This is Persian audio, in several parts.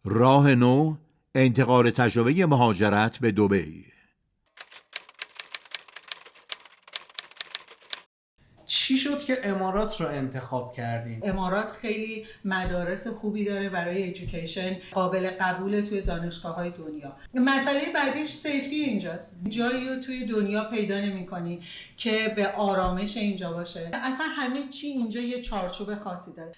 راه نو، انتقال تجربه مهاجرت به دبی. چی شد که امارات رو انتخاب کردیم؟ امارات خیلی مدارس خوبی داره برای ایژوکیشن، قابل قبول توی دانشگاه‌های دنیا. مسئله بعدیش سیفتی اینجاست. جایی رو توی دنیا پیدا نمی‌کنی که به آرامش اینجا باشه. اصلا همه چی اینجا یه چارچوب خاصی داره.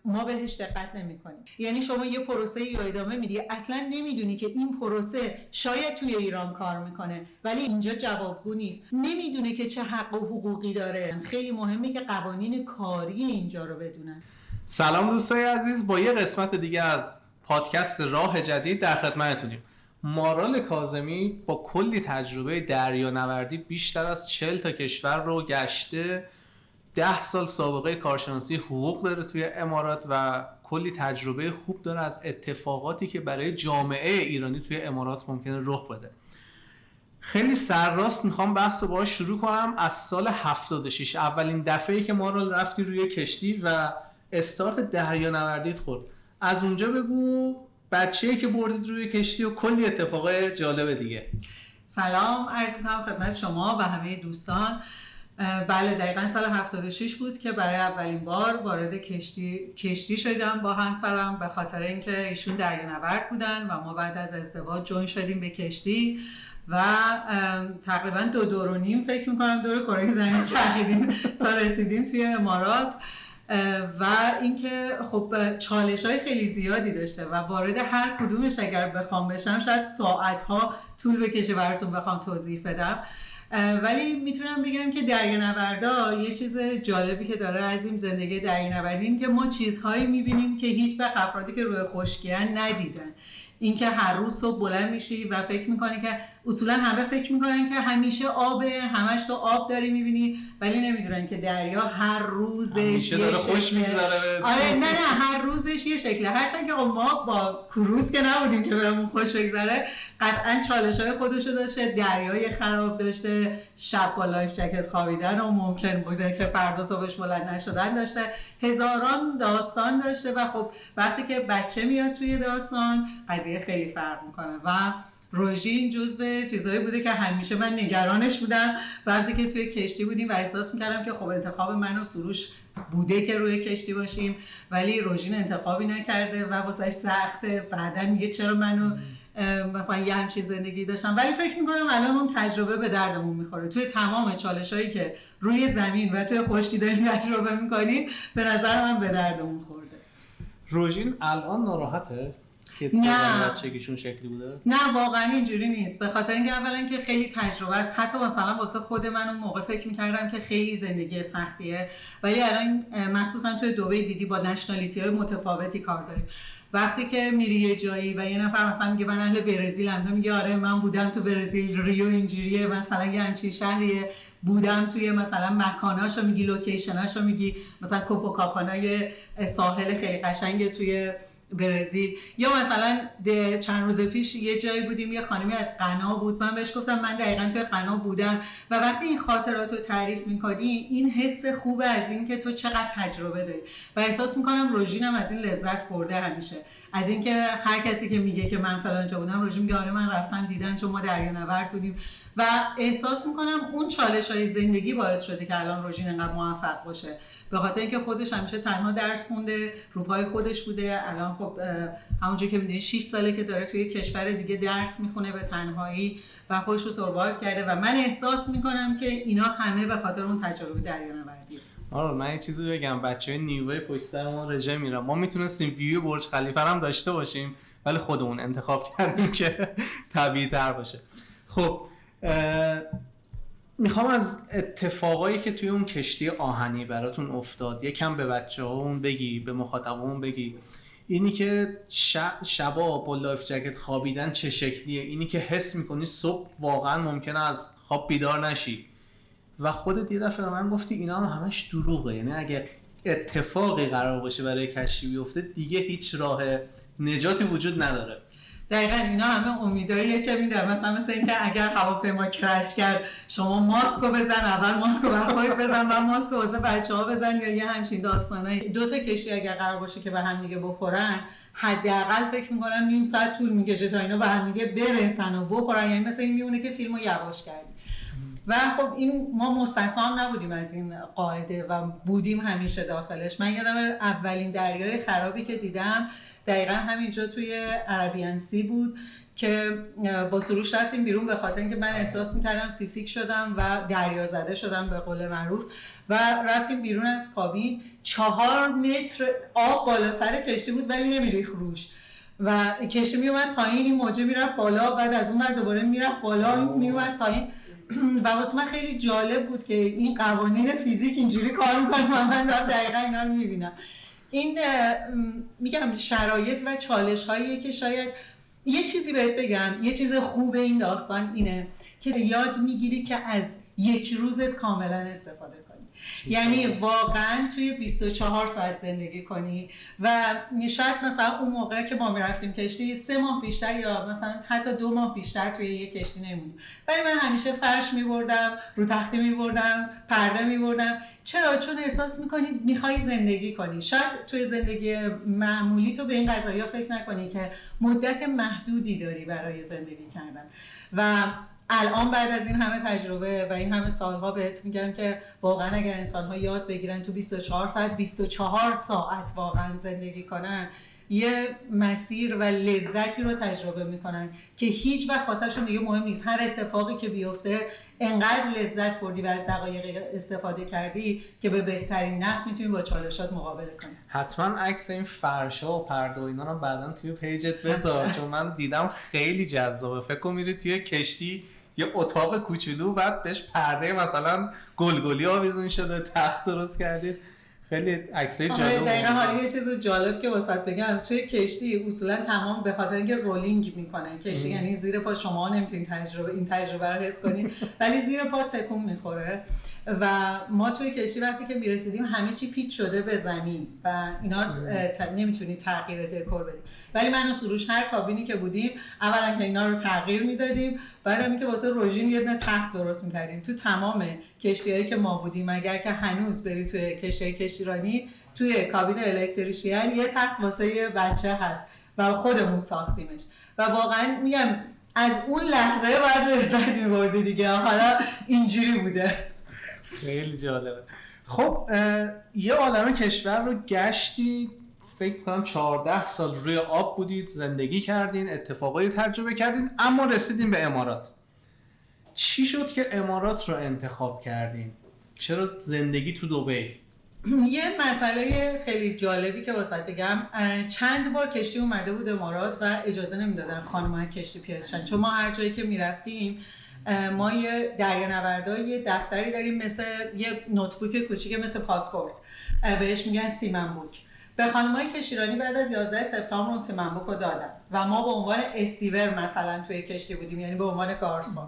ما بهش دقت نمی‌کنیم. یعنی شما یه پروسه‌ای رو ادامه میدی، اصلا نمیدونی که این پروسه شاید توی ایران کار میکنه ولی اینجا جوابگو نیست. نمیدونه که چه حق و حقوقی داره. خیلی مهمه که قوانین کاری اینجا رو بدونن. سلام دوستای عزیز، با یه قسمت دیگه از پادکست راه جدید در خدمتتونیم. مارال کاظمی با کلی تجربه دریانوردی بیشتر از 40 تا کشور رو گشته، 10 سال سابقه کارشناسی حقوق داره توی امارات و کلی تجربه خوب داره از اتفاقاتی که برای جامعه ایرانی توی امارات ممکنه رخ بده. خیلی سرراست میخوام بحث رو باهاش شروع کنم. از سال 76 اولین دفعه‌ای که مارال رفتی روی کشتی و استارت دریانوردیت خورد. از اونجا بگو بچه‌ای که بردید روی کشتی و کلی اتفاقای جالب دیگه. سلام عرض می‌کنم خدمت شما و همه دوستان. بله دقیقاً سال 76 بود که برای اولین بار وارد کشتی شدم با همسرم، به خاطر اینکه ایشون دریانورد بودن و ما بعد از ازدواج جوین شدیم به کشتی و تقریباً 2 دور و نیم فکر می‌کنم دور کره زمین چرخیدیم تا رسیدیم توی امارات. و اینکه خب چالش‌های خیلی زیادی داشته و وارد هر کدومش اگر بخوام بشم شاید ساعت‌ها طول بکشه براتون بخوام توضیح بدم، ولی میتونم بگم که دریانوردا یه چیز جالبی که داره از این زندگی دریانوردی این که ما چیزهایی میبینیم که هیچ وقت افرادی که روی خشکی‌ان ندیدن. اینکه هر روز صبح بلند میشی و فکر میکنی که اصولا همه فکر میکنن که همیشه آبه، همش تو آب داری میبینی، ولی نمیدونن که دریا هر روزش همیشه داره خوش میگذره. آره نه هر روزش یه شکله. هرچند که ما با کروز که نبودیم که برامون خوش بگذره، قطعا چالش‌های خودشو داشته، دریای خراب داشته، شب با لایف جکت خوابیدن و ممکن بوده که فردا صبحش بلند نشدن داشته، هزاران داستان داشته و خب وقتی که بچه میاد توی داستان قضیه خیلی فرق میکنه و روژین جزو چیزایی بوده که همیشه من نگرانش بودم وقتی که توی کشتی بودیم و احساس میکردم که خب انتخاب من و سروش بوده که روی کشتی باشیم، ولی روژین انتخابی نکرده و واسهش سخته. بعدن میگه چرا منو مثلا یه همچین زندگی داشتم، ولی فکر میکنم الان اون تجربه به دردمون میخوره. توی تمام چالشایی که روی زمین و توی خشکی داریم تجربه میکنیم به نظر من به دردمون خورده. روژین الان ناراحته؟ نه بچگیشون شکلی بوده؟ نه واقعا اینجوری نیست، به خاطر اینکه اولا که خیلی تجربه است. حتی مثلا واسه خود من اون موقع فکر می‌کردم که خیلی زندگی سختیه، ولی الان مخصوصا توی دبی دیدی با نشنالیتی‌های متفاوتی کار داریم. وقتی که میری یه جایی و یه نفر مثلا میگه من اهل برزیلم، تو میگه آره من بودم تو برزیل، ریو اینجوریه، مثلا یه همچین شهریه، بودم توی مثلا مکاناشو میگی، لوکیشناشو میگی، مثلا کوپاکاپانا یه ساحل خیلی قشنگه توی برزیل. یا مثلا چند روز پیش یه جایی بودیم، یه خانمی از قنا بود، من بهش گفتم من دقیقاً توی قنا بودم و وقتی این خاطرات رو تعریف میکنی این حس خوبه از این که تو چقدر تجربه داری و احساس میکنم روژینم از این لذت برده همیشه، از این که هر کسی که میگه که من فلان جا بودم، روژین میگه آره من رفتم دیدم چون ما دریانورد بودیم و احساس میکنم اون چالش‌های زندگی باعث شده که الان روژین انقدر موفق باشه، به خاطر اینکه خودش همیشه تنها درس خونده، رو پای خودش بوده. الان خب همونجوری که میدونید 6 ساله که داره توی کشور دیگه درس میخونه به تنهایی و خودش رو سروایو کرده و من احساس میکنم که اینا همه به خاطر اون تجربه دریانوردیه. آره من یه چیزی بگم، بچه‌های نیوی پشت سر ما رژه میرن، ما میتونستیم ویو برج خلیفه هم داشته باشیم ولی خودمون انتخاب کردیم که طبیعی تر باشه. خب میخوام از اتفاقایی که توی اون کشتی آهنی براتون افتاد یکم به بچه‌هامون بگی، به مخاطبمون بگی. اینی که شبا با لایف جکت خوابیدن چه شکلیه، اینی که حس میکنی صبح واقعا ممکنه از خواب بیدار نشی و خودت یه دفعه من گفتی اینا هم همش دروغه، یعنی اگه اتفاقی قرار باشه برای کشتی بیفته دیگه هیچ راه نجاتی وجود نداره. دقیقاً اینا همه امیداییه که میدن، مثل اینکه اگر هواپیما کرش کرد شما ماسکو بزن، اول ماسکو واسه خودت بزن بعد ماسکو واسه بچه‌ها بزن، یا یه همچین داستانایی. دو تا کشتی اگر قرار باشه که به هم دیگه بخورن، حداقل فکر می‌کنم نیم ساعت طول می‌کشه تا اینا به هم دیگه برسن و بخورن، یعنی مثل این میمونه که فیلمو یواش کردی. و خب این ما مستثنا نبودیم از این قاعده و بودیم همیشه داخلش. من یادم اولین دریای خرابی که دیدم دقیقا همینجا توی عربیان سی بود که با سروش رفتیم بیرون، به خاطر اینکه من احساس میکردم سیسیک شدم و دریا زده شدم به قول معروف، و رفتیم بیرون از کابین. 4 متر آب بالا سر کشتی بود ولی نمیریخت روش و کشتی میومد پایین، این موجه میرفت بالا، بعد از اون بر دوباره میرفت بالا، این میومد پایین. و واسه من خیلی جالب بود که این قوانین فیزیک اینجوری کار میکنه و من دقیقا اینا رو میبینم. این میگم شرایط و چالش هاییه که شاید یه چیزی بهت بگم، یه چیز خوب این داستان اینه که یاد میگیری که از یک روزت کاملا استفاده کنی. یعنی واقعا توی 24 ساعت زندگی کنی و شاید مثلا اون موقع که ما میرفتیم کشتی 3 ماه بیشتر یا مثلا حتی 2 ماه بیشتر توی یک کشتی نموندیم، ولی من همیشه فرش میبردم، رو تختی میبردم، پرده میبردم. چرا؟ چون احساس میکنی میخوای زندگی کنی. شاید توی زندگی معمولی تو به این قضایا فکر نکنی که مدت محدودی داری برای زندگی کردن، و الان بعد از این همه تجربه و این همه سالها بهت میگم که واقعا اگر انسان‌ها یاد بگیرن تو 24 ساعت واقعا زندگی کنن، یه مسیر و لذتی رو تجربه میکنن که هیچ وقت واسهشون دیگه مهم نیست. هر اتفاقی که بیفته انقدر لذت بردی و از دقایق استفاده کردی که به بهترین نحو میتونی با چالشات مقابله کنی. حتما عکس این فرشا و پرده و اینا رو بعداً توی پیجت بذار چون من دیدم خیلی جذابه. فکر کن میری توی کشتی یه اتاق کوچولو بعد بهش پرده مثلا گلگلی آویزون شده، تخت درست کردید، خیلی عکسای جالب. دقیقاً حالا یه چیز جالب که واسط بگم، توی کشتی اصولا تمام به خاطر اینکه رولینگ میکنه کشتی، یعنی زیر پا شما نمیتونید این تجربه رو حس کنید ولی زیر پا تکون میخوره و ما توی کشتی وقتی که میرسیدیم همه چی پیچ شده به زمین و اینا نمیتونی تغییر دکور بدی، ولی من و سروش هر کابینی که بودیم اولا که اینا رو تغییر میدادیم، بعدم اینکه واسه روژین یه دونه تخت درست میکردیم. تو تمام کشتیایی که ما بودیم اگر که هنوز بری توی کشتیرانی توی کابین الکتریشیان یه تخت واسه یه بچه هست و خودمون ساختیمش و واقعا میگم از اون لحظه باید لذت میبردی دیگه. حالا اینجوری بوده. خیلی جالبه. خب یه عالمه کشور رو گشتید، فکر کنم 14 سال روی آب بودید، زندگی کردین، اتفاقایی تجربه کردین، اما رسیدین به امارات. چی شد که امارات رو انتخاب کردین؟ چرا زندگی تو دبی؟ یه مسئله خیلی جالبی که واسه بگم، چند بار کشتی اومده بود امارات و اجازه نمیدادن خانم‌ها کشتی پیاده شن، چون ما هر جایی که میرفتیم ما یه دریانوردای یه دفتری داریم مثل یه نوتبوک کوچیک مثل پاسپورت، بهش میگن سیمنبوک. به خانم‌های کشتیرانی بعد از 11 سپتامبر اون سیمنبوک رو دادن و ما به عنوان استیور مثلا توی کشتی بودیم، یعنی به عنوان گارسون،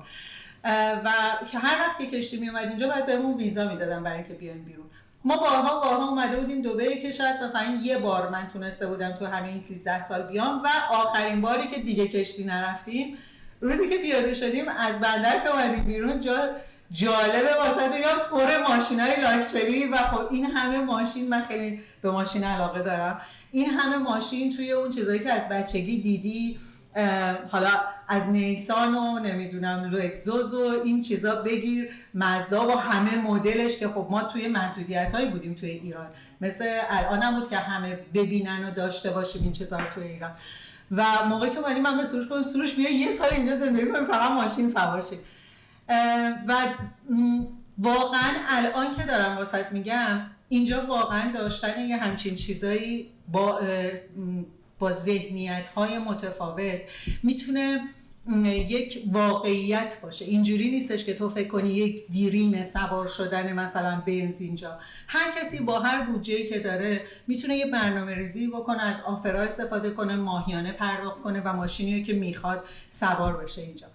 و هر وقت که کشتی میومد اینجا بعد بهمون ویزا میدادن برای اینکه بیایم بیرون. ما بارها اومده بودیم دبی که شاید مثلا یه بار من تونسته بودم تو همین 13 سال بیام و آخرین باری که دیگه کشتی نرفتیم روزی که پیاده شدیم از بندر که اومدیم بیرون. جالبه واسه بگم پر ماشینای لاکچری و خب این همه ماشین، من خیلی به ماشین علاقه دارم، این همه ماشین توی اون چیزایی که از بچگی دیدی، حالا از نیسان و نمیدونم لوکزوس و این چیزا بگیر، مزدا و همه مدلش که خب ما توی محدودیت‌هایی بودیم توی ایران، مثل الان نبود که همه ببینن و داشته باشیم این چیزا رو توی ایران. و موقعی که اومدیم من به سروش گفتم سروش بیا یه سال اینجا زندگی کنیم فقط ماشین سوار شیم. و واقعا الان که دارم واسط میگم اینجا واقعا داشتن یه همچین چیزایی با ذهنیت‌های متفاوت میتونه یک واقعیت باشه. اینجوری نیستش که تو فکر کنی یک دیرین سوار شدن مثلا بنزینجا. هر کسی با هر بودجه‌ای که داره میتونه یه برنامه‌ریزی بکنه، از آفرها استفاده کنه، ماهیانه پرداخت کنه و ماشینی که میخواد سوار بشه اینجا.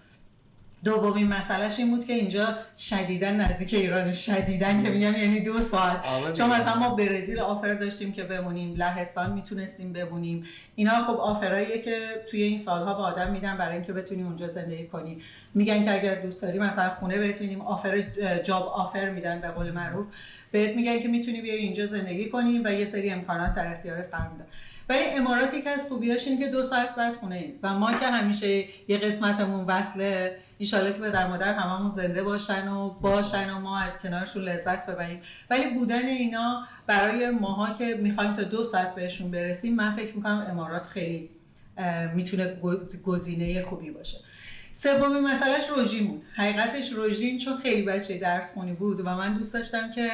دومین مسئلهش این بود که اینجا شدیداً نزدیک ایران، شدیداً که میگم یعنی 2 ساعت. چون مثلا ما برزیل آفر داشتیم که بمونیم، لهستان میتونستیم بمونیم. اینا خب آفراییه که توی این سالها به آدم میدن برای اینکه بتونی اونجا زندگی کنی. میگن که اگر دوست داری مثلا خونه بهت میدیم، آفر جاب آفر میدن به قول معروف، بهت میگن که میتونی بیای اینجا زندگی کنی و یه سری امکانات در اختیارت قرار میدن. ولی امارات یکی از خوبیاش اینه که 2 ساعت بعد خونه ایم و ما که همیشه یه قسمتمون وصله، ایشالله که پدر مادر هممون زنده باشن و ما از کنارشون لذت ببریم. ولی بودن اینا برای ماها که میخوایم تا 2 ساعت بهشون برسیم، من فکر میکنم امارات خیلی میتونه گزینه خوبی باشه. سومین مسئلهش روژین بود. حقیقتش روژین چون خیلی بچه درس خونی بود و من دوست داشتم که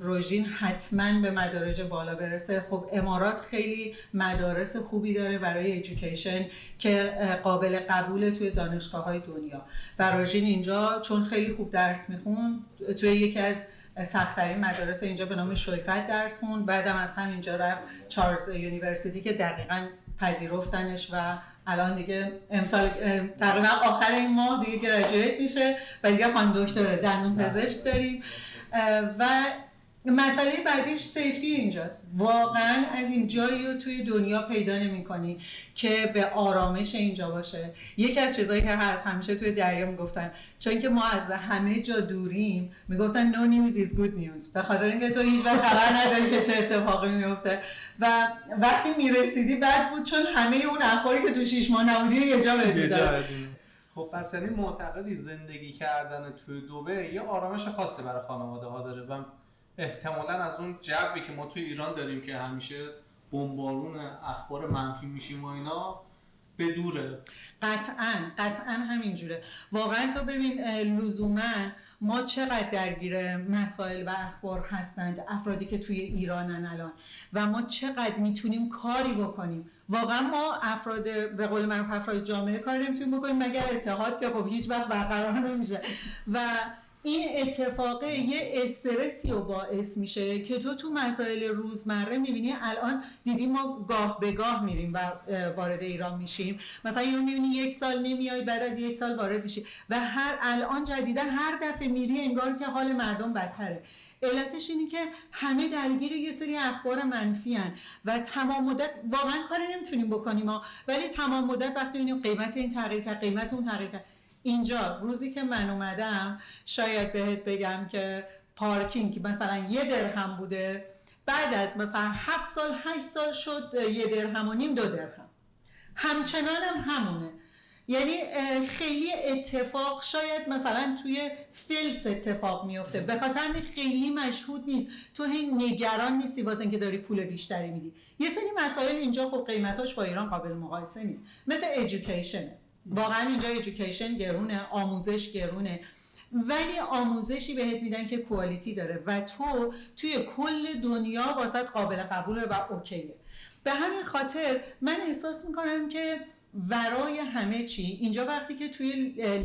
روژین حتما به مدارج بالا برسه. خب امارات خیلی مدارس خوبی داره برای ایژوکیشن که قابل قبول توی دانشگاه‌های دنیا و روژین اینجا چون خیلی خوب درس میخون توی یکی از سخت‌ترین مدارس اینجا به نام شویفت درس خوند. بعدم از همینجا رفت چارلز یونیورسیتی که دقیقاً پذیرفتنش و الان دیگه امسال تقریبا آخر این ماه دیگه گریجویت میشه و دیگه خانم دکتر دندون پزشک داریم. و مسئله بعدیش سیفتی اینجاست. واقعا از این جایی رو توی دنیا پیدا نمی‌کنی که به آرامش اینجا باشه. یکی از چیزایی که همیشه توی دریا میگفتن، چون که ما از همه جا دوریم، میگفتن no news is good news، به خاطر اینکه تو هیچ وقت خبر نداری که چه اتفاقی میفته و وقتی میرسیدی بعد بود، چون همه اون اخباری که تو 6 ماه نبودی یه جا بهت. خب پس یعنی معتقدی زندگی کردن توی دبی یه آرامش خاصی برای خانواده ها داره و احتمالاً از اون جوی که ما توی ایران داریم که همیشه بمبارون اخبار منفی میشیم و اینا به دوره. قطعاً همینجوره. واقعاً تو ببین لزوماً ما چقدر درگیر مسائل و اخبار هستند افرادی که توی ایرانن الان و ما چقدر میتونیم کاری بکنیم. واقعا ما افراد به قول معروف افراد جامعه کاری نمیتونیم بکنیم مگر اتحاد که خب هیچ وقت برقرار نمیشه و این اتفاقه یه استرسی رو باعث میشه که تو مسائل روزمره میبینی. الان دیدی ما گاه به گاه میریم و وارد ایران میشیم، مثلا یه میبینی 1 سال نمیای، بعد از 1 سال وارد میشی و الان جدیدا هر دفعه میری انگار که حال مردم بدتره. علتش اینه که همه درگیر یه سری اخبار منفی هن و تمام مدت واقعا کاری نمیتونیم بکنیم ولی تمام مدت وقتی میبینیم قیمت این تغییر کرد، قیمت اون تغییر کرد. اینجا روزی که من اومدم شاید بهت بگم که پارکینگ مثلا 1 درهم بوده، بعد از مثلا 7 سال 8 سال شد 1.5 درهم 2 درهم، همچنان همونه. یعنی خیلی اتفاق شاید مثلا توی فلس اتفاق میفته، به خاطر همین خیلی مشهود نیست، تو نگران نیستی واسه اینکه داری پول بیشتری میدی. یه سری مسائل اینجا خب قیمتاش با ایران قابل مقایسه نیست، مثل ایژوکیشن. واقعا اینجا ایژوکیشن گرونه، آموزش گرونه، ولی آموزشی بهت میدن که کوالیتی داره و تو توی کل دنیا واسط قابل قبوله و اوکیه. به همین خاطر من احساس میکنم که ورای همه چی اینجا وقتی که توی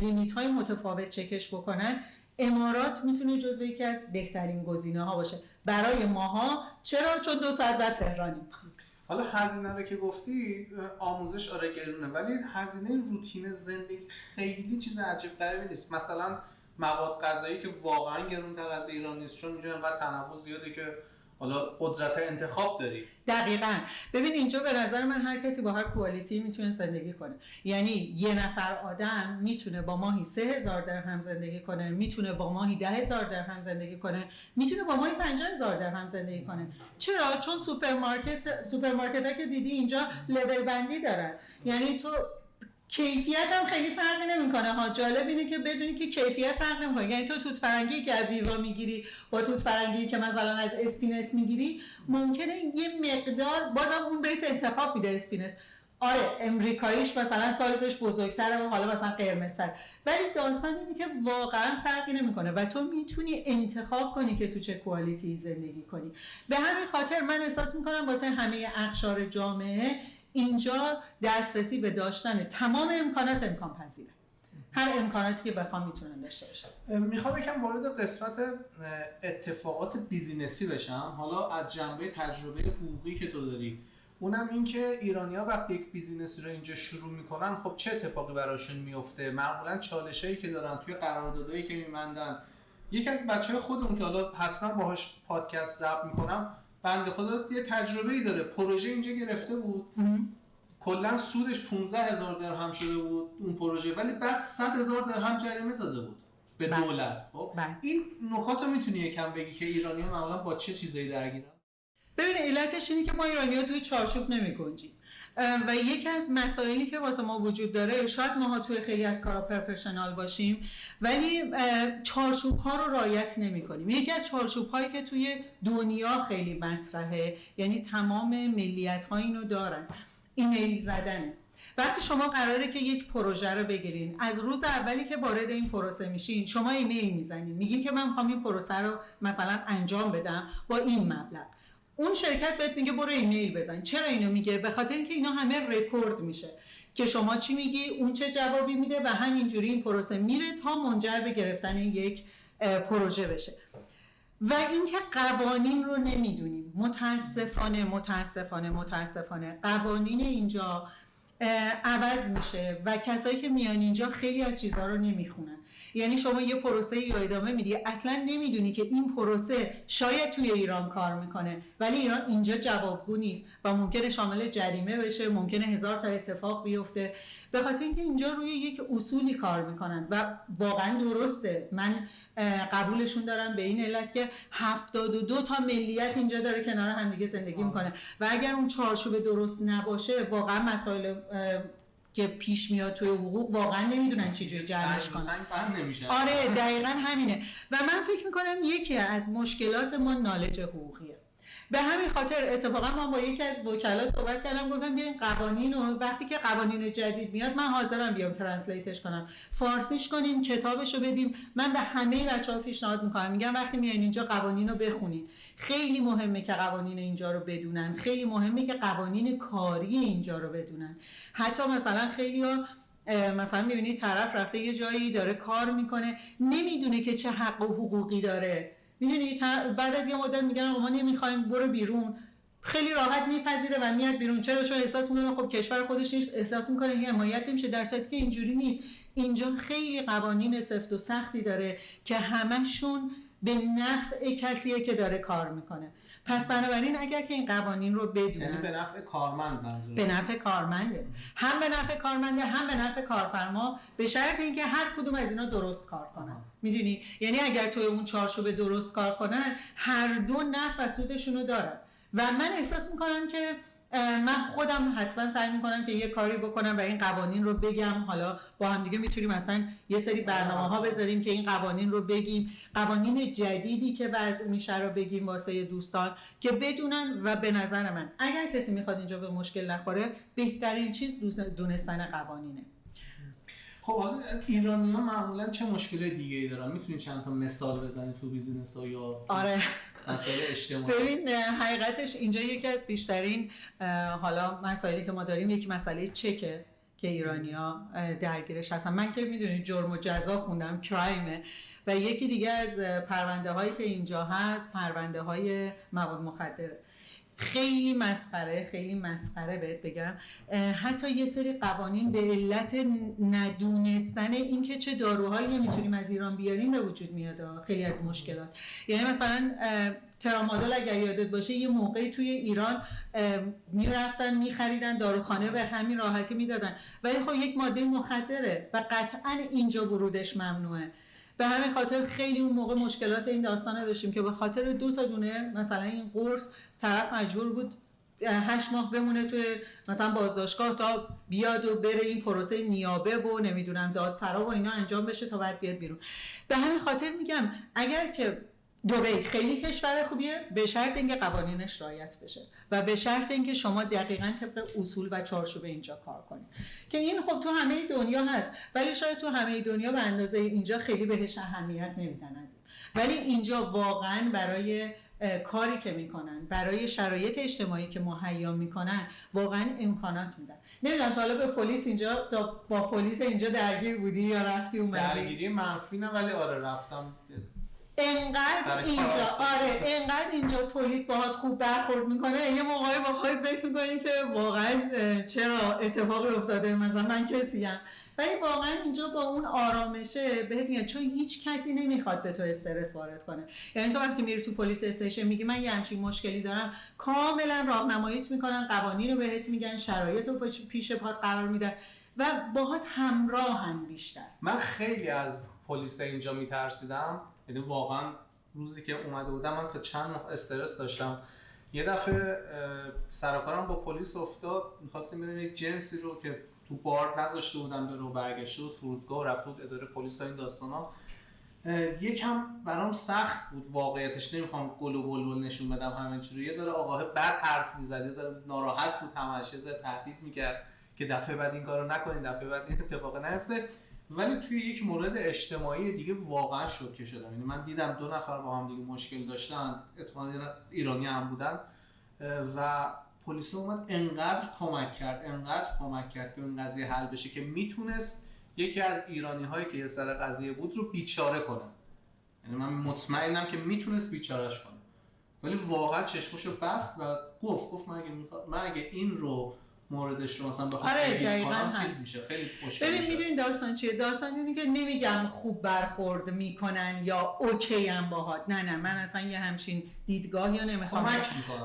لیمیت های متفاوت چکش بکنن، امارات میتونه جزو یکی از بهترین گزینه ها باشه برای ماها. چرا؟ چون 2 ساعت بعد تهرانیم. حالا هزینه رو که گفتی، آموزش آره گرونه، ولی هزینه روتین زندگی خیلی چیز عجیب غریبی نیست. مثلا مواد غذایی که واقعا گرونتر از ایران نیست، چون اینجا انقدر تنوع زیاده که حالا قدرت انتخاب داری. دقیقاً. ببین اینجا به نظر من هر کسی با هر کوالیتی میتونه زندگی کنه. یعنی یه نفر آدم میتونه با ماهی 3000 درهم زندگی کنه، میتونه با ماهی 10,000 درهم زندگی کنه، میتونه با ماهی 50,000 درهم زندگی کنه. چرا؟ چون سوپرمارکت ها که دیدی اینجا لول بندی دارن. یعنی تو کیفیت هم خیلی فرقی نمیکنه ها. جالب اینه که بدونی که کیفیت فرق نمیکنه. یعنی تو توت فرنگی که از ویوا میگیری با توت فرنگی که مثلا از اسپینس میگیری ممکنه یه مقدار بازم اون بهت انتخاب میده اسپینس. آره امریکاییش مثلا سایزش بزرگتره و حالا مثلا قرمزتر، ولی داستان اینه که واقعا فرقی نمیکنه و تو میتونی انتخاب کنی که تو چه کوالیتی زندگی کنی. به همین خاطر من احساس میکنم واسه همه اقشار جامعه اینجا دسترسی به داشتن تمام امکانات امکان پذیره. هر امکاناتی که بخوام میتونن داشته باشن. میخوام یکم وارد قسمت اتفاقات بیزینسی بشم. حالا از جنبه تجربه حقوقی که تو داری اونم این که ایرانی‌ها وقتی یک بیزینسی رو اینجا شروع میکنن خب چه اتفاقی براشون میفته؟ معمولا چالشایی که دارن توی قراردادایی که می‌بندن، یکی از بچه‌های خودمون که حالا حتما باهاش پادکست ضبط میکنم، بنده خدا یه تجربه‌ای داره، پروژه اینجا گرفته بود، کلا سودش 15,000 درهم شده بود اون پروژه، ولی بعد 100,000 درهم جریمه داده بود به دولت. خب این نکات رو میتونی یکم بگی که ایرانی‌ها معمولا با چه چیزایی درگیرن؟ ببین علتش اینه که ما ایرانی‌ها توی چارچوب نمی‌گنجیم و یکی از مسائلی که واسه ما وجود داره، شاید ماها توی خیلی از کارا پروفشنال باشیم ولی چارچوب‌ها رو رعایت نمی‌کنیم. یکی از چارچوب‌هایی که توی دنیا خیلی مطرحه، یعنی تمام ملیت‌ها اینو دارن، ایمیل زدنه. وقتی شما قراره که یک پروژه رو بگیرین، از روز اولی که وارد این پروسه میشین شما ایمیل میزنین، میگین که من میخوام این پروسه رو مثلا انجام بدم با این مبلغ. اون شرکت بهت میگه برو ایمیل بزن. چرا اینو میگه؟ به خاطر اینکه اینا همه رکورد میشه که شما چی میگی، اون چه جوابی میده و همینجوری این پروسه میره تا منجر به گرفتن یک پروژه بشه. و اینکه قوانین رو نمیدونیم، متاسفانه قوانین اینجا عوض میشه و کسایی که میان اینجا خیلی از چیزها رو نمیخونن. یعنی شما یه پروسه یا ادامه میدی، اصلا نمیدونی که این پروسه شاید توی ایران کار میکنه ولی ایران اینجا جوابگو نیست و ممکنه شامل جریمه بشه، ممکنه 1000 تا اتفاق بیفته، به خاطر اینکه اینجا روی یک اصولی کار میکنن و واقعا درسته. من قبولشون دارم به این علت که 72 تا ملیت اینجا داره کنار هم دیگه زندگی میکنه و اگر اون چارچوب درست نباشه واقعا مسائل که پیش میاد توی حقوق واقعا نمیدونن چجوری جمعش کنن. آره دقیقاً همینه و من فکر میکنم یکی از مشکلات ما نالج حقوقیه. به همین خاطر اتفاقا من با یکی از وکلا صحبت کردم، گفتم بیاین قوانین رو وقتی که قوانین جدید میاد من حاضرم بیام ترنسلیتش کنم، فارسیش کنیم، کتابشو بدیم. من به همه بچه‌ها پیشنهاد میکنم، میگم وقتی میایین اینجا قوانین رو بخونید. خیلی مهمه که قوانین اینجا رو بدونن، خیلی مهمه که قوانین کاری اینجا رو بدونن. حتی مثلا خیلی‌ها مثلا میبینی طرف رفته یه جایی داره کار میکنه نمیدونه که چه حق و حقوقی داره، میدونی بعد از یه مدت میگن ما نمیخوایم برو بیرون، خیلی راحت میپذیره و میاد بیرون. چرا؟ چون احساس میکنه خب کشور خودش نیست، احساس میکنه که حمایت نمیشه، در صورتی که اینجوری نیست. اینجا خیلی قوانین سفت و سختی داره که همشون به نفع کسیه که داره کار میکنه. پس بنابراین اگر که این قوانین رو بدونن، یعنی به نفع کارمند، منظور به نفع کارمنده، هم به نفع کارمنده هم به نفع کارفرما، به شرط اینکه هر کدوم از اینا درست کار کنن. میدونی یعنی اگر توی اون چارچوب درست کار کنن هر دو نفع و سودشون رو دارن. و من احساس میکنم که من خودم حتما سعی میکنم که یه کاری بکنم و این قوانین رو بگم. حالا با هم دیگه میتونیم مثلا یه سری برنامه‌ها بذاریم که این قوانین رو بگیم، قوانین جدیدی که وضع میشه رو بگیم واسه دوستان که بدونن. و به نظر من اگر کسی میخواد اینجا به مشکل نخوره بهترین چیز دونستن قوانینه. خب حالا ایرانی‌ها معمولا چه مشکل دیگه‌ای دارن؟ میتونی چند تا مثال بزنی تو بیزینس‌ها یا آره مسائل اجتماعی؟ ببین حقیقتش اینجا یکی از بیشترین حالا مسائلی که ما داریم یک مسئله چکه که ایرانی‌ها درگیرش هستن. من که میدونید جرم و جزا خوندم، کرایمه. و یکی دیگه از پرونده هایی که اینجا هست پرونده های مواد مخدره. خیلی مسخره بهت بگم. حتی یه سری قوانین به علت ندونستن اینکه چه داروهایی نمیتونیم از ایران بیاریم به وجود میاد. خیلی از مشکلات، یعنی مثلا ترامادول اگر یادت باشه یه موقعی توی ایران میرفتن میخریدن داروخانه به همین راحتی میدادن، ولی خب یک ماده مخدره و قطعا اینجا ورودش ممنوعه. به همین خاطر خیلی اون موقع مشکلات این داستانه داشتیم که به خاطر 2 تا دونه مثلا این قرص طرف مجبور بود 8 ماه بمونه توی مثلا بازداشتگاه تا بیاد و بره این پروسه نیابه و نمیدونم دادسرا و اینا انجام بشه تا بعد بیاد بیرون. به همین خاطر میگم اگر که دبی خیلی کشور خوبیه به شرط اینکه قوانینش رعایت بشه و به شرط اینکه شما دقیقاً طبق اصول و چارچوب اینجا کار کنید که این خب تو همه دنیا هست ولی شاید تو همه دنیا به اندازه اینجا خیلی بهش اهمیت نمیدن از این. ولی اینجا واقعاً برای کاری که میکنن، برای شرایط اجتماعی که مهیا میکنن واقعا امکانات میدن. نمیدونم تا حالا به پلیس اینجا با پلیس اینجا درگیر بودی یا رفتی اون درگیری منفی نه ولی آره رفتم. انقدر اینجا پلیس باهات خوب برخورد میکنه، یه موقعی با خودت فکر میکنی که واقعا چرا اتفاقی افتاده، مثلا من کسیم، ولی واقعا اینجا با اون آرامشه بهت میاد، چون هیچ کسی نمیخواد به تو استرس وارد کنه. یعنی تو وقتی میری تو پلیس استیشن میگی من یه همچین مشکلی دارم، کاملا راهنماییت میکنن، قوانین رو بهت میگن، شرایط رو پیش پات قرار میدن و باهات همراهن بیشتر. من خیلی از پلیس اینجا میترسیدم، یعنی واقعا روزی که اومده بودم من تا چند ماه استرس داشتم. یه دفعه سرکارم با پلیس افتاد، می‌خواستیم بریم یک جنسی رو که تو بار نذاشته بودم به رو برگشته و فرودگاه و رفت بود اداره پلیس و این داستانا. یکم برام سخت بود واقعیتش، نمیخوام گل و بلبل نشون بدم همه چی رو. یه ذره آقاه بد حرف میزد، یه ذره ناراحت بود همش، یه ذره تهدید میکرد که دفعه بعد این کارو نکنین، دفعه بعد این اتفاق نیفته. ولی توی یک مورد اجتماعی دیگه واقعا شوکه شدم. یعنی من دیدم 2 نفر با هم دیگه مشکل داشتن، احتمالاً ایرانی هم بودن و پلیس اومد انقدر کمک کرد که اون قضیه حل بشه که میتونست یکی از ایرانی هایی که یه سر قضیه بود رو بیچاره کنه. یعنی من مطمئنم که میتونست بیچارهش کنه، ولی واقعا چشمشو بست و گفت من اگه این رو موردش رو مثلا بخوام دقیقاً چیز میشه خیلی خوشگل. ببین میدونی داستان چیه؟ داستان اینه که نمیگم خوب برخورد میکنن یا اوکی ام باهات، نه من اصلا یه همچین دیدگاهی رو نمیخوام.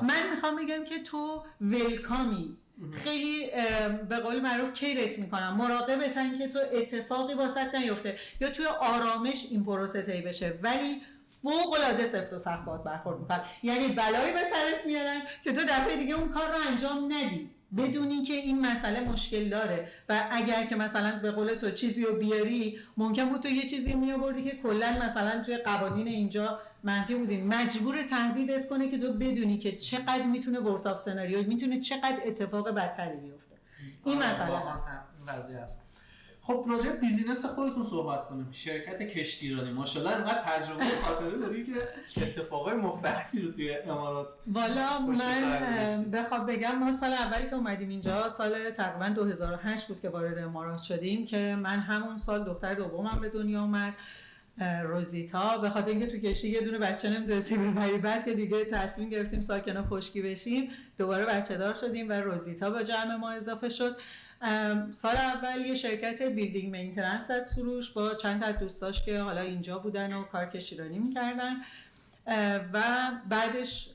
من میخوام بگم که تو ولکامی، خیلی به قول معروف کیرت میکنن، مراقبتن که تو اتفاقی واسط نیفته یا توی آرامش این پروسه طی بشه، ولی فوق العاده سفت و سخت باهات برخورد میکنن. یعنی بلایی به سرت میارن که تو دفعه دیگه اون کار رو انجام ندی بدونی که این مسئله مشکل داره، و اگر که مثلا به قول تو چیزی رو بیاری، ممکن بود تو یه چیزی میآوردی که کلا مثلا توی قوانین اینجا منفی بودین، مجبور تهدیدت کنه که تو بدونی که چقدر میتونه ورس آف سناریو، میتونه چقدر اتفاق بدتری بیفته. این مسئله هست، این قضیه است. خب راجع به بیزینس خودتون صحبت کنیم. شرکت کشتیرانی ماشاءالله انقدر تجربه و خاطره داری که اتفاقای مختلفی رو توی امارات. والا من بخوام بگم ما سال اولی که اومدیم اینجا سال تقریبا 2008 بود که وارد امارات شدیم، که من همون سال دختر دومم به دنیا اومد، روزیتا، به خاطر اینکه تو کشتی یه دونه بچه نمی‌تونستیم ببریم، بعد که دیگه تصمیم گرفتیم ساکن خشکی بشیم دوباره بچه دار شدیم و روزیتا به جمع ما اضافه شد. سال اول یه شرکت بیلدینگ مینتیننس زد سروش با چند تا دوستاش که حالا اینجا بودن و کار کشتیرانی میکردن، و بعدش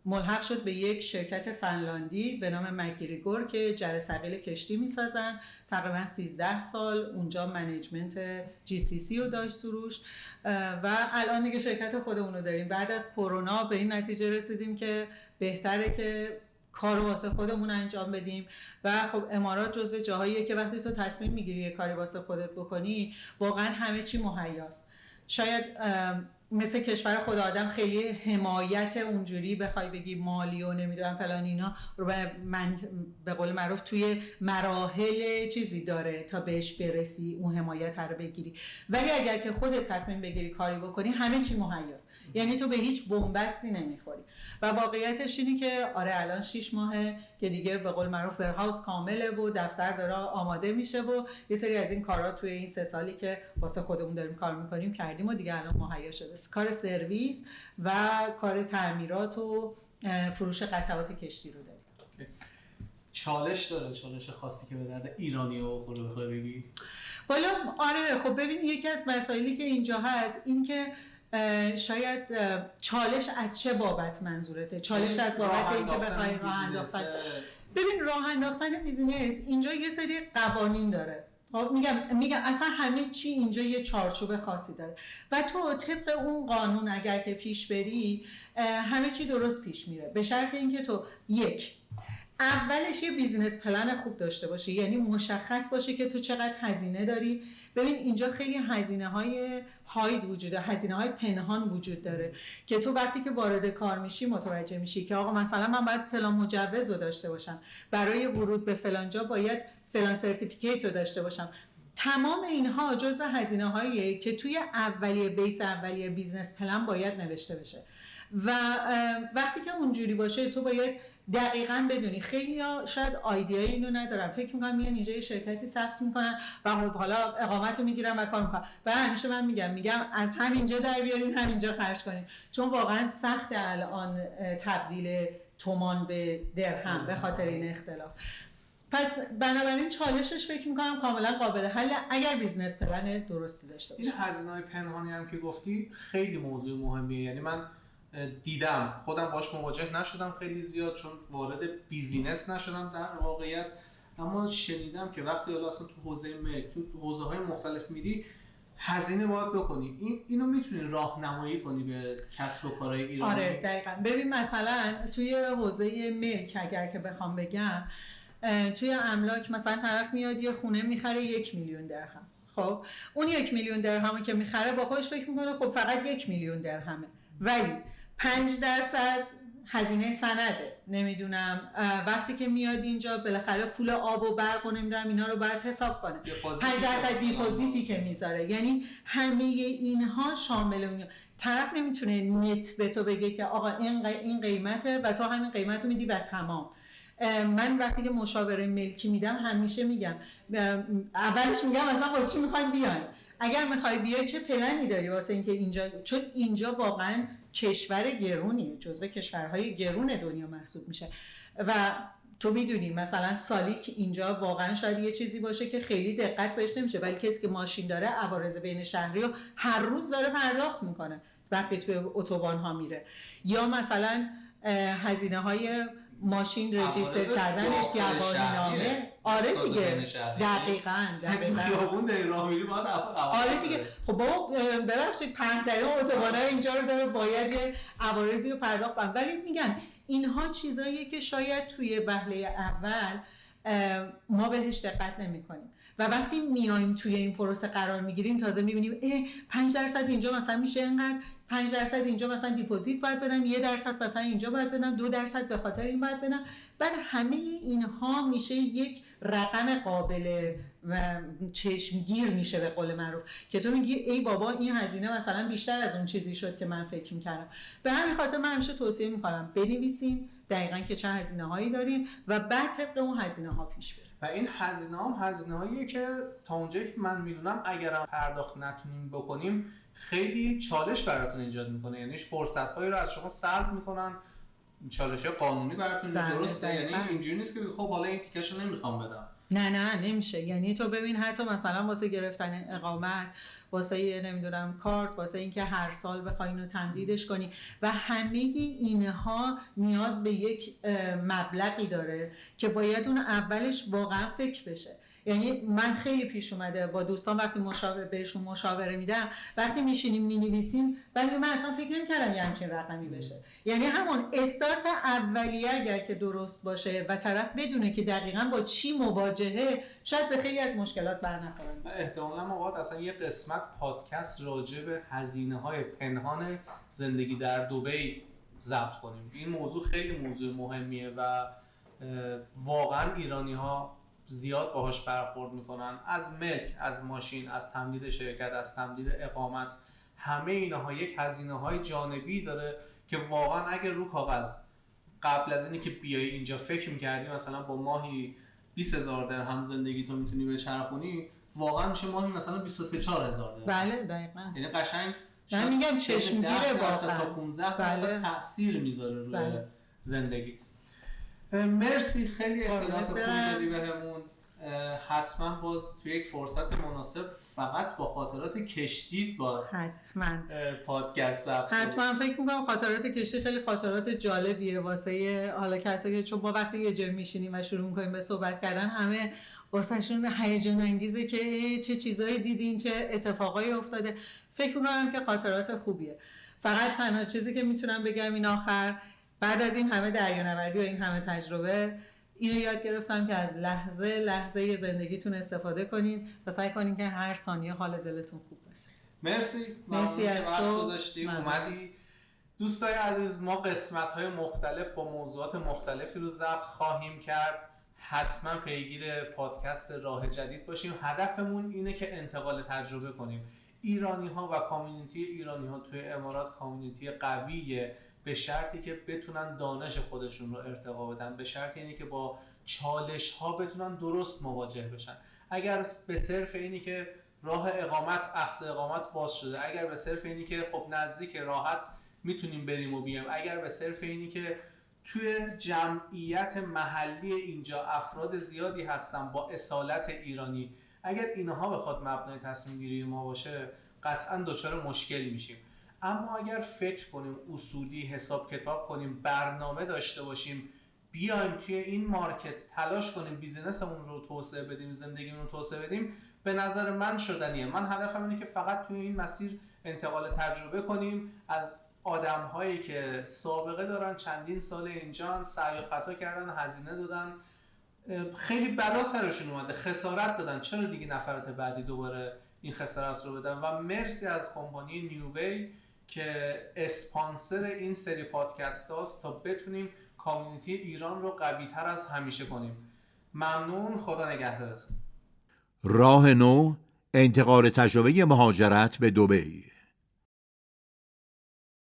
ملحق شد به یک شرکت فنلاندی به نام مکگریگور که جره ثقیل کشتی میسازن. تقریبا 13 سال اونجا منیجمنت GCC رو داشت سروش، و الان دیگه شرکت خودمون رو داریم. بعد از کرونا به این نتیجه رسیدیم که بهتره که کارو واسه خودمون انجام بدیم، و خب امارات جزو جاهاییه که وقتی تو تصمیم میگیری یه کاری واسه خودت بکنی واقعا همه چی مهیاست. شاید مثل کشور خود آدم خیلی حمایت اونجوری بخوای بگی مالی و نمیدونم فلان اینا رو به قول معروف توی مراحل چیزی داره تا بهش برسی اون حمایت رو بگیری، ولی اگر که خودت تصمیم بگیری کاری بکنی همه چی مهیاست. یعنی تو به هیچ بنبستی نمیخوری. و واقعیتش اینه که آره الان 6 ماهه که دیگه به قول معروف ورهاوس کامله و دفتر داره آماده میشه و یه سری از این کارا توی این 3 سالی که واسه خودمون داریم کار میکنیم کردیم و دیگه الان مهیا شده. کار سرویس و کار تعمیرات و فروش قطعات کشتی رو داریم. چالش داره، چالش خاصی که به درد ایرانی و خود بخوای بگی؟ والا آره، خب ببین یکی از مسائلی که اینجا هست این که شاید چالش از چه بابت منظورته؟ چالش از بابت اینکه بخوای راه انداختن. ببین راه انداختن بیزینس اینجا یه سری قوانین داره. میگم اصلا همه چی اینجا یه چارچوب خاصی داره و تو طبق اون قانون اگر که پیش بری همه چی درست پیش میره، به شرط اینکه تو اولش یه بیزینس پلن خوب داشته باشی، یعنی مشخص باشه که تو چقدر هزینه داری. ببین اینجا خیلی هزینه‌های هاید وجود داره، هزینه‌های پنهان وجود داره که تو وقتی که وارد کار میشی متوجه میشی که آقا مثلا من باید فلان مجوز رو داشته باشم، برای ورود به فلان جا باید فلان سرتیفیکیت رو داشته باشم. تمام اینها جزو هزینه‌هاییه که توی بیس اولیه بیزنس پلن باید نوشته بشه و وقتی که اونجوری باشه تو باید دقیقاً بدونی. خیلی‌ها شاید ایده اینو ندارن، فکر می‌کنن میان اینجا یه شرکتی ثبت می‌کنن و خب حالا اقامت رو می‌گیرن و کار می‌کنن. و همیشه من میگم از همینجا در بیارین همینجا خرج کنین، چون واقعاً سخت الان تبدیل تومان به درهم به خاطر این اختلاف. پس بنابراین چالشش فکر میکنم کاملا قابل حل اگر بیزنس پلن درستی داشته باشه. این هزینه‌های پنهانی هم که گفتی خیلی موضوع مهمیه. یعنی من دیدم، خودم باش مواجه نشدم خیلی زیاد چون وارد بیزینس نشدم در واقعیت، اما شنیدم که وقتی حالا اصلا تو حوزه ملک، تو حوزه‌های مختلف میری هزینه باید بکنی. اینو میتونی راهنمایی کنی به کسب و کارهای ایرانی؟ آره دقیقاً. ببین مثلا توی حوزه ملک اگر که بخوام بگم، توی املاک مثلا طرف میاد یه خونه میخره 1 میلیون درهم. خب اون 1 میلیون درهمو که میخره با خودش فکر میکنه خب فقط 1 میلیون درهمه، ولی 5% هزینه سنده، نمیدونم وقتی که میاد اینجا بالاخره پول آب و برق و نمیدونم اینا رو باید حساب کنه، 5% دیپوزیتی که میذاره، یعنی همه اینها شامل اون. طرف نمیتونه نت به تو بگه که آقا این قیمته و تو همین قیمت رو میدی و تمام. من وقتی که مشاوره ملکی میدم همیشه میگم، اولش میگم اصلا واسه چی میخواین بیان، اگر میخوای بیای چه پلنی داری واسه اینکه اینجا، چون اینجا واقعا کشور گرونیه، جزو کشورهای گرون دنیا محسوب میشه و تو میدونی مثلا سالیک اینجا واقعا شاید یه چیزی باشه که خیلی دقت بهش نمیشه، ولی کسی که ماشین داره عوارض بین شهری رو هر روز داره پرداخت میکنه وقتی توی اتوبان ها میره. یا مثلا هزینه های ماشین رجیستر کردنش یا بازنامه. آره دیگه دقیقاً خیابون در راه میری باید آره دیگه. خب بابا ببخشید 5 دقیقه اتوبان‌های اینجا رو داره باید عوارضی رو پرداخت کنن، ولی میگم اینها چیزاییه که شاید توی وهله اول ما بهش دقت نمی‌کنیم و وقتی میایم توی این پروسه قرار میگیریم تازه میبینیم 5% اینجا مثلا میشه اینقدر، 5% اینجا مثلا دیپوزیت باید بدم، 1% مثلا اینجا باید بدم، 2% به خاطر این باید بدم. بعد همه اینها میشه یک رقم قابل چشمگیر میشه به قول معروف که تو میگی ای بابا این هزینه مثلا بیشتر از اون چیزی شد که من فکر میکردم. به همین خاطر من همیشه توصیه میکنم بنویسین دقیقاً که چه هزینه هایی داریم و بعد طبق اون هزینه ها پیش بریم. و این هزینه هم هزینه هاییه که تا اونجایی که من میدونم اگرم پرداخت نتونیم بکنیم خیلی چالش براتون ایجاد میکنه، یعنی فرصت هایی رو از شما سلب میکنن، چالش قانونی براتون درسته. یعنی اینجوری نیست که خب حالا این تیکشو نمیخوام بدم، نه نمیشه. یعنی تو ببین حتی مثلا واسه گرفتن اقامت، واسه نمیدونم کارت، واسه اینکه هر سال بخوای اینو تمدیدش کنی و همه اینها نیاز به یک مبلغی داره که باید اون اولش واقعا فکر بشه. یعنی من خیلی پیش اومده با دوستان وقتی بهشون مشاوره میدم، وقتی میشینیم مینویسیم ولی من اصلا فکر نمی‌کردم یه همچین رقمی بشه. یعنی همون استارت اولیه اگر که درست باشه و طرف بدونه که دقیقاً با چی مواجهه، شاید به خیلی از مشکلات برنخورن. احتمالاً ما باید اصلا یه قسمت پادکست راجع به هزینه‌های پنهان زندگی در دبی ضبط کنیم. این موضوع خیلی موضوع مهمیه و واقعاً ایرانی‌ها زیاد باهاش برخورد میکنن، از ملک، از ماشین، از تمدید شرکت، از تمدید اقامت، همه اینها یک هزینه‌های جانبی داره که واقعا اگر رو کاغذ قبل از اینی که بیای اینجا فکر می‌کردی مثلا با ماهی 20000 درهم زندگیتو میتونی بچرخونی، واقعا میشه ماهی مثلا 23-4000 درهم. بله دقیقاً. یعنی قشنگ من میگم چشمگیره واقعا تا 15% تاثیر میذاره روی زندگیت. مرسی، خیلی اطلاعات خوبی دادی بهمون. حتما باز توی یک فرصت مناسب فقط با خاطرات کشتیت با حتما پادکست ضبط حتما فکر میکنم خاطرات کشتی خیلی خاطرات جالبیه واسه حالا کسایی که چون ما وقتی یه جا میشینیم و شروع میکنیم به صحبت کردن همه واسهشون هیجان انگیزه که چه چیزایی دیدین، چه اتفاقایی افتاده. فکر میکنم که خاطرات خوبیه. فقط تنها چیزی که میتونم بگم این آخر، بعد از این همه دریانوردی و این همه تجربه، اینو یاد گرفتم که از لحظه زندگیتون استفاده کنین و سعی کنین که هر ثانیه حال دلتون خوب باشه. مرسی از تو گذاشتی اومدی. دوستای عزیز، ما قسمت‌های مختلف با موضوعات مختلفی رو ضبط خواهیم کرد. حتما پیگیر پادکست راه جدید باشیم. هدفمون اینه که انتقال تجربه کنیم. ایرانی‌ها و کامیونیتی ایرانی‌ها توی امارات کامیونیتی قویه، به شرطی که بتونن دانش خودشون رو ارتقا بدن، به شرط اینی که با چالش ها بتونن درست مواجه بشن. اگر به صرف اینی که راه اقامت، اقصی اقامت باز شده، اگر به صرف اینی که خب نزدیک راحت میتونیم بریم و بیایم، اگر به صرف اینی که توی جمعیت محلی اینجا افراد زیادی هستن با اصالت ایرانی، اگر اینها بخواد مبنای تصمیم گیری ما باشه قطعا دچار مشکل میشیم. اما اگر فکر کنیم، اصولی حساب کتاب کنیم، برنامه داشته باشیم، بیایم توی این مارکت تلاش کنیم، بیزینسمون رو توسعه بدیم، زندگیمون رو توسعه بدیم، به نظر من شدنیه. من هدفم اینه که فقط توی این مسیر انتقال تجربه کنیم از آدم‌هایی که سابقه دارن، چندین سال اینجان، سعی و خطا کردن، هزینه دادن، خیلی بلا سرشون اومده، خسارت دادن، چرا دیگه نفرات بعدی دوباره این خسارت رو بدن؟ و مرسی از کمپانی نیووی که اسپانسر این سری پادکست هاست تا بتونیم کامیونیتی ایران رو قوی تر از همیشه کنیم. ممنون، خدا نگهدارت. راه نو، انتقال تجربه مهاجرت به دبی.